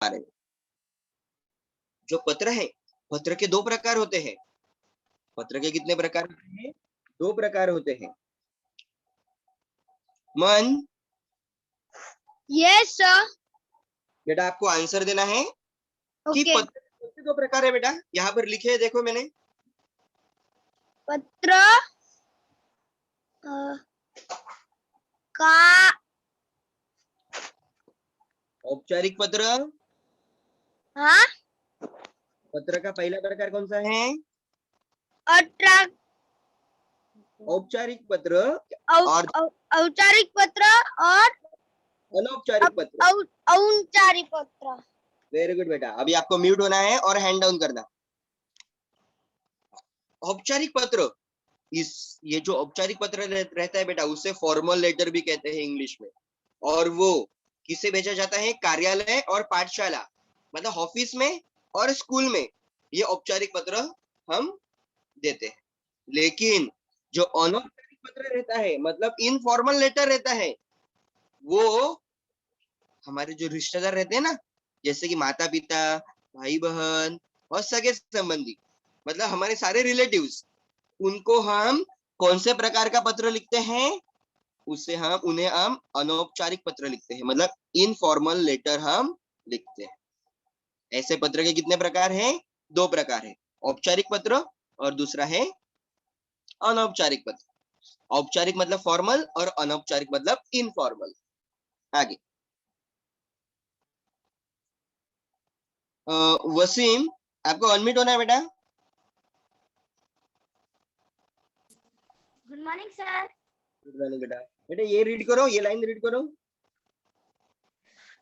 रहे हैं। जो पत्र है, पत्र के दो प्रकार होते हैं। पत्र के कितने प्रकार होते हैं? दो प्रकार होते हैं। मन, यस सर। बेटा आपको आंसर देना है कि ओके। पत्र के कौन से दो प्रकार है बेटा? यहाँ पर लिखे हैं, देखो मैंने। पत्र का औपचारिक पत्र। हाँ पत्र का पहला प्रकार कौन सा है? अट्रा- औपचारिक पत्र और औपचारिक पत्र और अनौपचारिक पत्र। औपचारिक पत्र। वेरी गुड बेटा। अभी आपको म्यूट होना है और हैंड डाउन करना। औपचारिक पत्र, ये जो औपचारिक पत्र रहता है बेटा, उसे फॉर्मल लेटर भी कहते हैं इंग्लिश में। और वो किसे भेजा जाता है? कार्यालय और पाठशाला, मतलब ऑफिस में और स्कूल में ये औपचारिक पत्र हम देते हैं। लेकिन जो अनौपचारिक पत्र रहता है, मतलब इनफॉर्मल लेटर रहता है, वो हमारे जो रिश्तेदार रहते हैं ना, जैसे कि माता पिता, भाई बहन और सगे संबंधी, मतलब हमारे सारे रिलेटिव्स, उनको हम कौन से प्रकार का पत्र लिखते हैं? उन्हें हम अनौपचारिक पत्र लिखते हैं, मतलब इनफॉर्मल लेटर हम लिखते हैं। ऐसे पत्र के कितने प्रकार हैं? दो प्रकार है, औपचारिक पत्र और दूसरा है अनौपचारिक पत्र। औपचारिक मतलब फॉर्मल और अनौपचारिक मतलब इनफॉर्मल। आगे वसीम, आपको अनम्यूट होना है बेटा। Good morning sir. Good morning बेटा। बेटा ये रीड करो, ये लाइन रीड करो।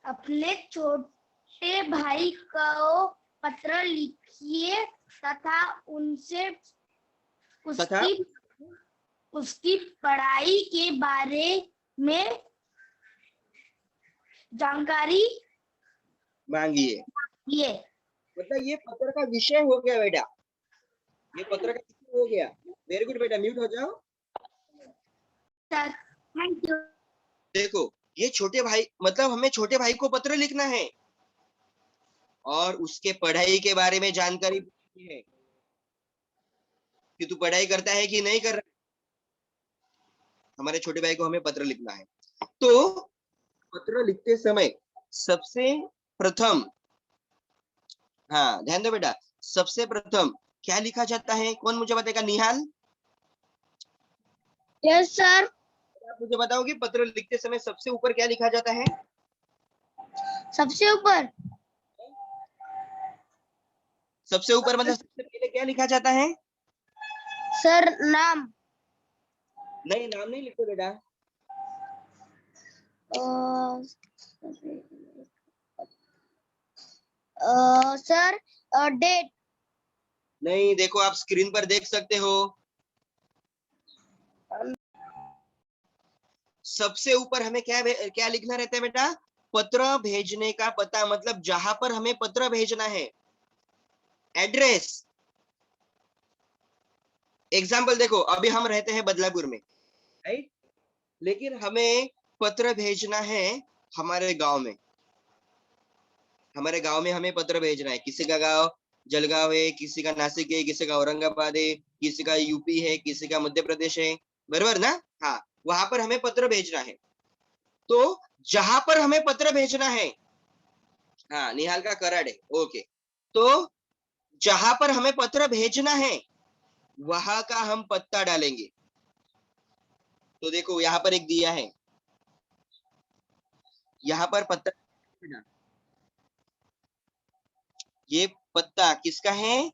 अपने छोटे भाई को पत्र लिखिए तथा उनसे तथा उसकी पढ़ाई के बारे में जानकारी मांगिए। ये मतलब ये पत्र का विषय हो गया बेटा, ये पत्र का विषय हो गया। वेरी गुड बेटा, म्यूट हो जाओ। Sir thank you. देखो, ये छोटे भाई, मतलब हमें छोटे भाई को पत्र लिखना है और उसके पढ़ाई के बारे में जानकारी पूछनी है कि तू पढ़ाई करता है कि नहीं कर रहा है। हमारे छोटे भाई को हमें पत्र लिखना है। तो पत्र लिखते समय सबसे प्रथम, हाँ ध्यान दो बेटा, सबसे प्रथम क्या लिखा जाता है? कौन मुझे बताएगा? निहाल, यस सर। आप मुझे बताओगे पत्र लिखते समय सबसे ऊपर क्या लिखा जाता है? सबसे ऊपर सबसे ऊपर मतलब सबसे पहले क्या लिखा जाता है? सर नाम। नहीं, नाम नहीं लिखते बेटा। Sir date. नहीं, देखो आप स्क्रीन पर देख सकते हो, सबसे ऊपर हमें क्या लिखना रहता है बेटा? पत्र भेजने का पता, मतलब जहां पर हमें पत्र भेजना है, एड्रेस। एग्जाम्पल देखो, अभी हम रहते हैं बदलापुर में, राइट, लेकिन हमें पत्र भेजना है हमारे गांव में। हमारे गांव में हमें पत्र भेजना है। किसी का गांव जलगांव है, किसी का नासिक है, किसी का औरंगाबाद है, किसी का यूपी है, किसी का मध्य प्रदेश है, बराबर ना? हाँ, वहां पर हमें पत्र भेजना है। तो जहां पर हमें पत्र भेजना है, हाँ निहाल का कराड़ है, ओके, तो जहां पर हमें पत्र भेजना है वहां का हम पत्ता डालेंगे। तो देखो यहाँ पर एक दिया है, यहाँ पर पत्ता, ये पत्ता किसका है?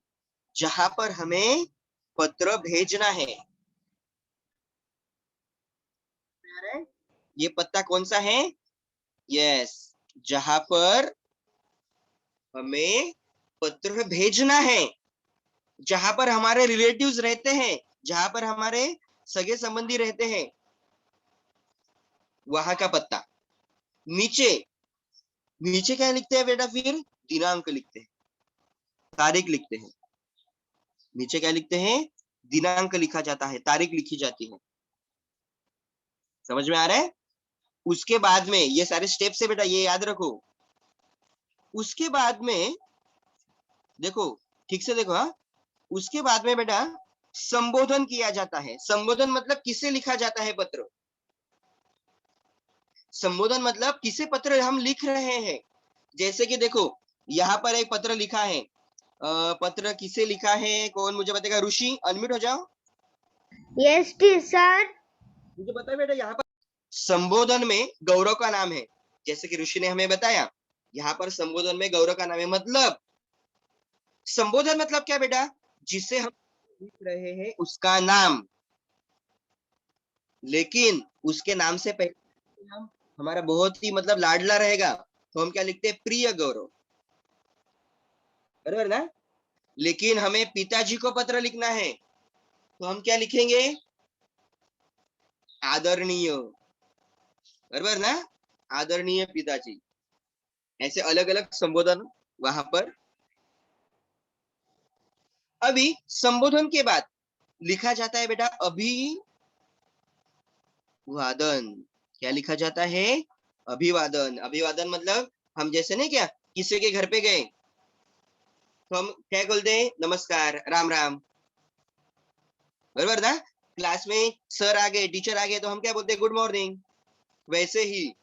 जहां पर हमें पत्र भेजना है। ये पत्ता कौन सा है? यस, जहां पर हमें पत्र भेजना है, जहां पर हमारे रिलेटिव्स रहते हैं, जहां पर हमारे सगे संबंधी रहते हैं, वहां का पत्ता। नीचे, नीचे क्या लिखते हैं बेटा? फिर दिनांक लिखते हैं, तारीख लिखते हैं। नीचे क्या लिखते हैं? दिनांक लिखा जाता है, तारीख लिखी जाती है। समझ में आ रहा है? उसके बाद में ये सारे स्टेप्स है बेटा, ये याद रखो। उसके बाद में देखो, ठीक से देखो, हाँ, उसके बाद में बेटा संबोधन किया जाता है। संबोधन मतलब किसे लिखा जाता है पत्र। संबोधन मतलब किसे पत्र हम लिख रहे हैं। जैसे कि देखो, यहाँ पर एक पत्र लिखा है। पत्र किसे लिखा है, कौन मुझे बताएगा? ऋषि, अनम्यूट हो जाओ। Yes sir. मुझे बताओ बेटा, यहाँ पर संबोधन में गौरव का नाम है, जैसे कि ऋषि ने हमें बताया। यहाँ पर संबोधन में गौरव का नाम है, मतलब संबोधन मतलब क्या बेटा? जिसे हम लिख रहे हैं उसका नाम, लेकिन उसके नाम से पहले हम हमारा बहुत ही मतलब लाडला रहेगा, तो हम क्या लिखते हैं? प्रिय गौरव, बराबर ना। लेकिन हमें पिताजी को पत्र लिखना है, तो हम क्या लिखेंगे? आदरणीय, बराबर ना, आदरणीय पिताजी। ऐसे अलग अलग संबोधन वहां पर। अभी संबोधन के बाद लिखा जाता है बेटा अभिवादन। क्या लिखा जाता है? अभिवादन। अभिवादन मतलब हम जैसे नहीं क्या, किसी के घर पे गए तो हम क्या बोलते हैं? नमस्कार, राम राम, बराबर ना। क्लास में सर आ गए, टीचर आ गए, तो हम क्या बोलते हैं? Good morning. वैसे ही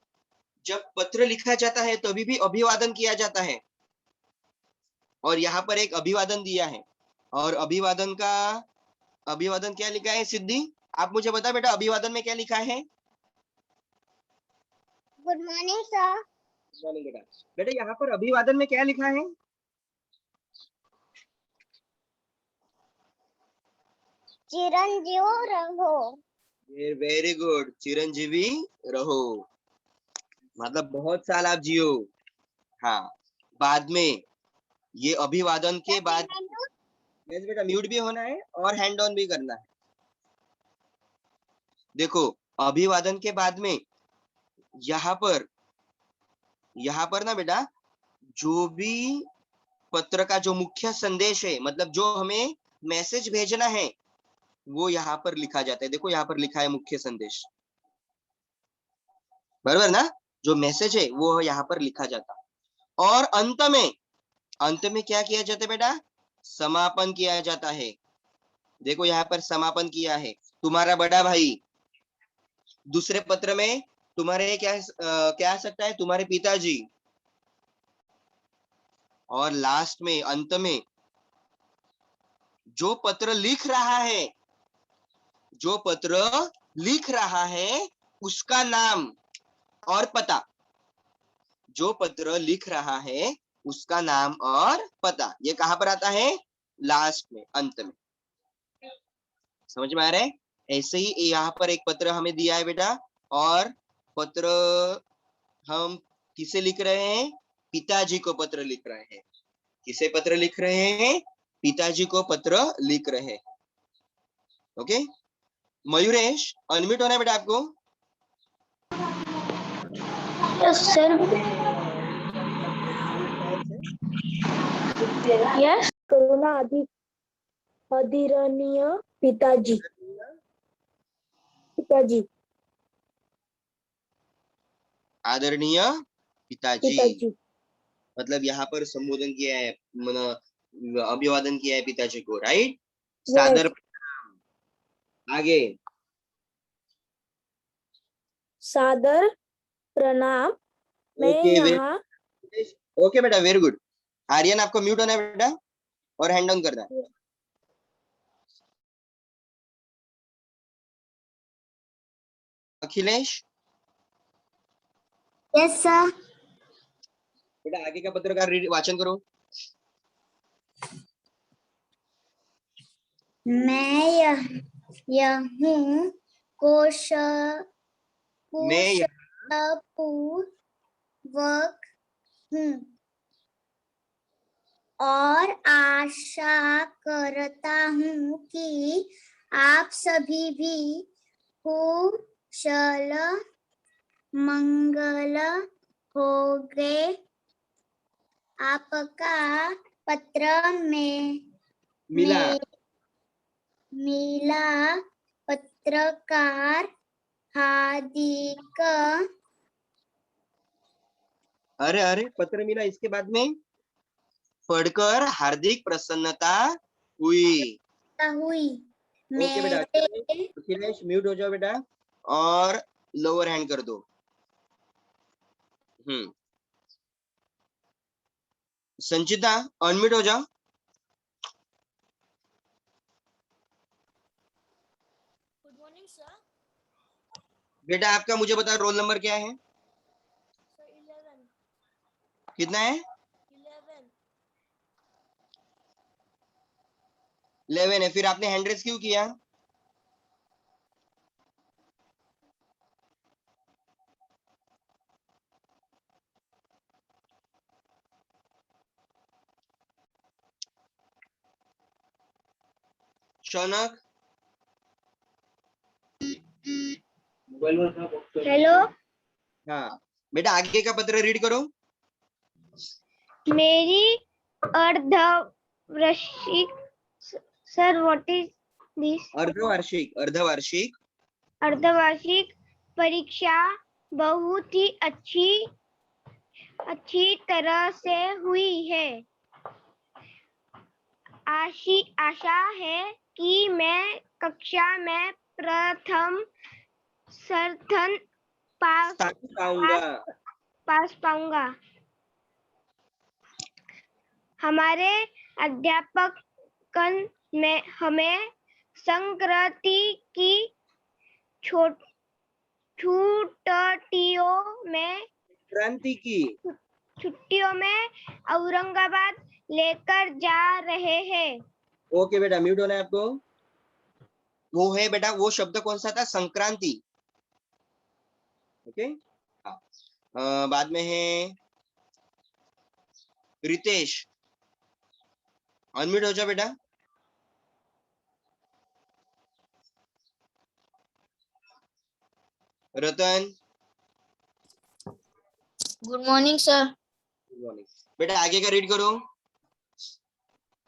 जब पत्र लिखा जाता है तभी भी अभिवादन किया जाता है, और यहाँ पर एक अभिवादन दिया है। और अभिवादन क्या लिखा है? सिद्धि, आप मुझे बता बेटा, अभिवादन में क्या लिखा है? Good morning sir. Good morning बेटा। बेटा यहाँ पर अभिवादन में क्या लिखा है? चिरंजीव रहो। वेरी गुड, चिरंजीवी रहो, मतलब बहुत साल आप जियो। हाँ, बाद में ये अभिवादन के बाद, यस बेटा, म्यूट भी होना है और हैंड ऑन भी करना है। देखो, अभिवादन के बाद में यहाँ पर ना बेटा, जो भी पत्र का जो मुख्य संदेश है, मतलब जो हमें मैसेज भेजना है, वो यहाँ पर लिखा जाता है। देखो, यहाँ पर लिखा है मुख्य संदेश, बराबर ना। जो मैसेज है वो यहाँ पर लिखा जाता है। और अंत में क्या किया जाता है बेटा? समापन किया जाता है। देखो, यहाँ पर समापन किया है। तुम्हारा बड़ा भाई दूसरे पत्र में तुम्हारे क्या आ सकता है? तुम्हारे पिताजी। और लास्ट में, अंत में, जो पत्र लिख रहा है, जो पत्र लिख रहा है उसका नाम और पता। जो पत्र लिख रहा है उसका नाम और पता, ये कहां पर आता है? लास्ट में, अंत में। समझ में आ रहा है? ऐसे ही यहाँ पर एक पत्र हमें दिया है बेटा, और पत्र हम किसे लिख रहे हैं? पिताजी को पत्र लिख रहे हैं। किसे पत्र लिख रहे हैं? पिताजी को पत्र लिख रहे हैं। ओके, मयूरेश, अनम्यूट होना है बेटा आपको। Yes sir. यस। करुणा आदरणीय पिताजी। पिताजी। आदरणीय पिताजी, पिताजी। मतलब यहाँ पर संबोधन किया है, अभिवादन किया है पिताजी को, राइट। यस। सादर प्रणाम। आगे, सादर प्रणाम। मैं ओके यहाँ। ओके बेटा, वेरी गुड। आर्यन, आपको म्यूट होना है बेटा और हैंड ऑन करना है। Akhilesh, yes sir. बेटा आगे का पत्रकार वाचन करो। मैं यह हूँ कोश मैं कुशलपूर्वक हूँ और आशा करता हूँ कि आप सभी भी कुशल मंगल होंगे। आपका पत्र में मिला। मिला। पत्रकार हार्दिक अरे अरे पत्र मिला, इसके बाद में पढ़कर हार्दिक प्रसन्नता हुई। हुई ओके बेटा, मेरे अखिलेश म्यूट हो जाओ बेटा और लोअर हैंड कर दो। संचिता अनम्यूट हो जाओ। Good morning sir. बेटा आपका मुझे बताओ रोल नंबर क्या है? सर 11। कितना है? 11। 11 है। फिर आपने हैंड रेस क्यों किया? शौनक हेलो। हाँ बेटा आगे का पत्र रीड करो। मेरी अर्धवार्षिक सर व्हाट इज दिस? अर्धवार्षिक, अर्धवार्षिक अर्धवार्षिक परीक्षा बहुत ही अच्छी तरह से हुई है। आशा है कि मैं कक्षा में प्रथम स्थान पास पाऊंगा। पाऊंगा। हमारे अध्यापक ने हमें संक्रांति की छुट्टियों में औरंगाबाद लेकर जा रहे हैं। ओके बेटा म्यूट होना है आपको। वो है बेटा, वो शब्द कौन सा था? संक्रांति। ओके बाद में है रितेश, अनम्यूट हो जाओ बेटा। Ratan good morning sir. Good morning. बेटा आगे का रीड करो।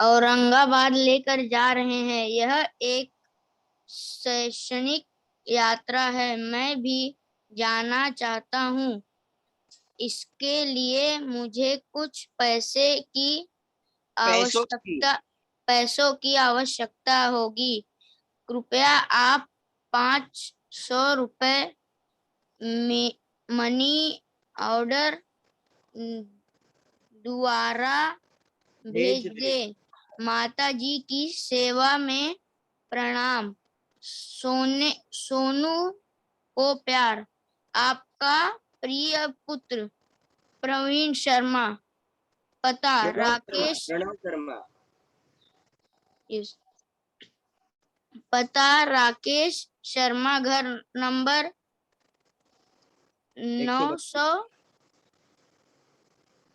औरंगाबाद लेकर जा रहे हैं, यह एक शैक्षणिक यात्रा है, मैं भी जाना चाहता हूँ। इसके लिए मुझे कुछ पैसों की आवश्यकता होगी। कृपया आप 500 रुपए मनी ऑर्डर द्वारा भेज दे। माता जी की सेवा में प्रणाम। सोनू को प्यार। आपका प्रिय पुत्र प्रवीण शर्मा। पता राकेश प्रणव शर्मा। पता राकेश शर्मा, घर नंबर 900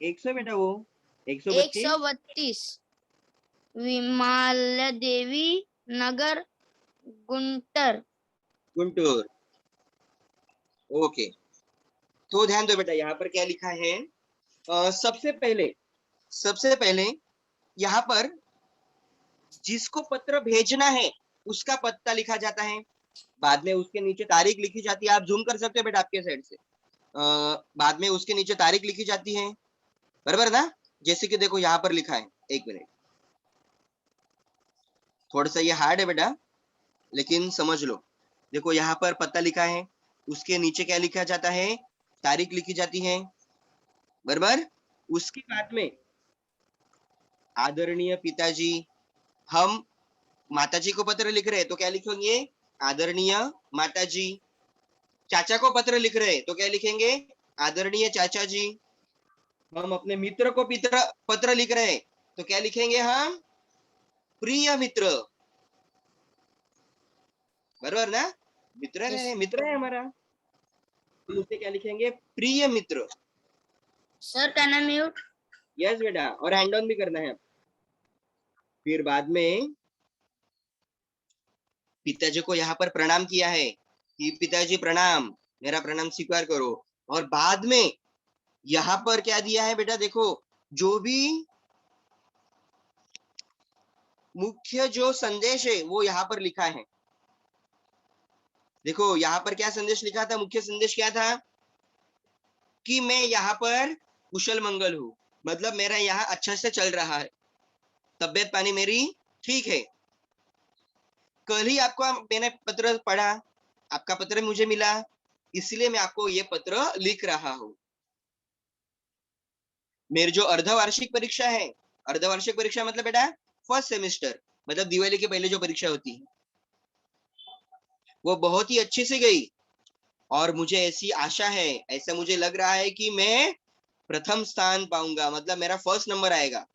100 बेटा, वो 132 विमला देवी नगर गुंटूर। ओके तो ध्यान दो बेटा, यहाँ पर क्या लिखा है? सबसे पहले यहाँ पर जिसको पत्र भेजना है उसका पता लिखा जाता है, बाद में उसके नीचे तारीख लिखी जाती है। आप जूम कर सकते हो बेटा आपके साइड से। बाद में उसके नीचे तारीख लिखी जाती है, बराबर ना? जैसे कि देखो यहाँ पर लिखा है, एक मिनट, थोड़ा सा ये हार्ड है बेटा लेकिन समझ लो। देखो यहाँ पर पता लिखा है, उसके नीचे क्या लिखा जाता है? तारीख लिखी जाती है, बराबर। उसके बाद में आदरणीय पिताजी, हम माताजी को पत्र लिख रहे हैं तो क्या लिखेंगे? आदरणीय माताजी। चाचा को पत्र लिख रहे हैं तो क्या लिखेंगे? आदरणीय चाचा जी। हम अपने मित्र को पत्र लिख रहे हैं तो क्या लिखेंगे हम? प्रिय मित्र, बराबर ना? मित्र है हमारा, तो उसे क्या लिखेंगे? प्रिय मित्र। Sir can I mute? Yes बेटा, और हैंड ऑन भी करना है। फिर बाद में पिताजी को यहाँ पर प्रणाम किया है कि पिताजी प्रणाम, मेरा प्रणाम स्वीकार करो। और बाद में यहाँ पर क्या दिया है बेटा? देखो जो भी मुख्य जो संदेश है वो यहाँ पर लिखा है। देखो यहाँ पर क्या संदेश लिखा था? मुख्य संदेश क्या था? कि मैं यहाँ पर कुशल मंगल हूँ, मतलब मेरा यहाँ अच्छा से चल रहा है, तबियत पानी मेरी ठीक है। कल ही आपको मैंने पत्र पढ़ा, आपका पत्र मुझे मिला, इसलिए मैं आपको ये पत्र लिख रहा हूँ। मेरी जो अर्धवार्षिक परीक्षा है, अर्धवार्षिक परीक्षा मतलब बेटा फर्स्ट सेमेस्टर, मतलब दिवाली के पहले जो परीक्षा होती है, वो बहुत ही अच्छे से गई। और मुझे ऐसी आशा है, ऐसा मुझे लग रहा है कि मैं प्रथम स्थान पाऊंगा, मतलब मेरा फर्स्ट नंबर आएगा।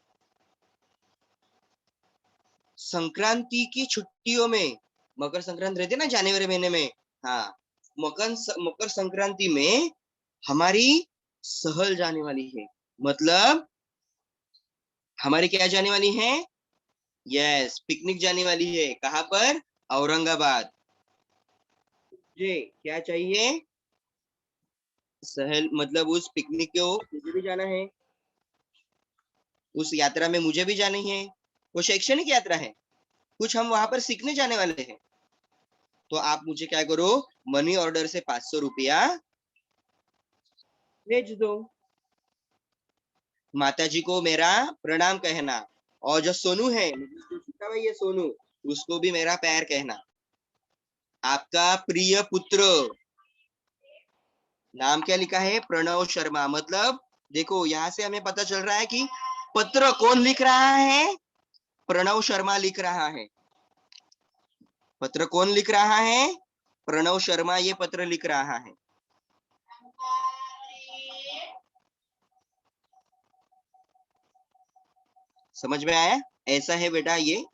संक्रांति की छुट्टियों में, मकर संक्रांति रहती है ना जनवरी महीने में, हाँ, मकर संक्रांति में हमारी सहल जाने वाली है, मतलब हमारी क्या जाने वाली है, यस, पिकनिक जाने वाली है। कहाँ पर? औरंगाबाद। जी, क्या चाहिए? सहल, मतलब उस पिकनिक को मुझे भी जाना है, उस यात्रा में मुझे भी जानी है। वो शैक्षणिक यात्रा है, कुछ हम वहां पर सीखने जाने वाले हैं। तो आप मुझे क्या करो, मनी ऑर्डर से 500 रुपया भेज दो। माताजी को मेरा प्रणाम कहना, और जो सोनू है, जो छोटा भाई है सोनू, उसको भी मेरा प्यार कहना। आपका प्रिय पुत्र, नाम क्या लिखा है? प्रणव शर्मा। मतलब देखो, यहाँ से हमें पता चल रहा है कि पत्र कौन लिख रहा है? प्रणव शर्मा लिख रहा है। पत्र कौन लिख रहा है? प्रणव शर्मा ये पत्र लिख रहा है। समझ में आया? ऐसा है बेटा ये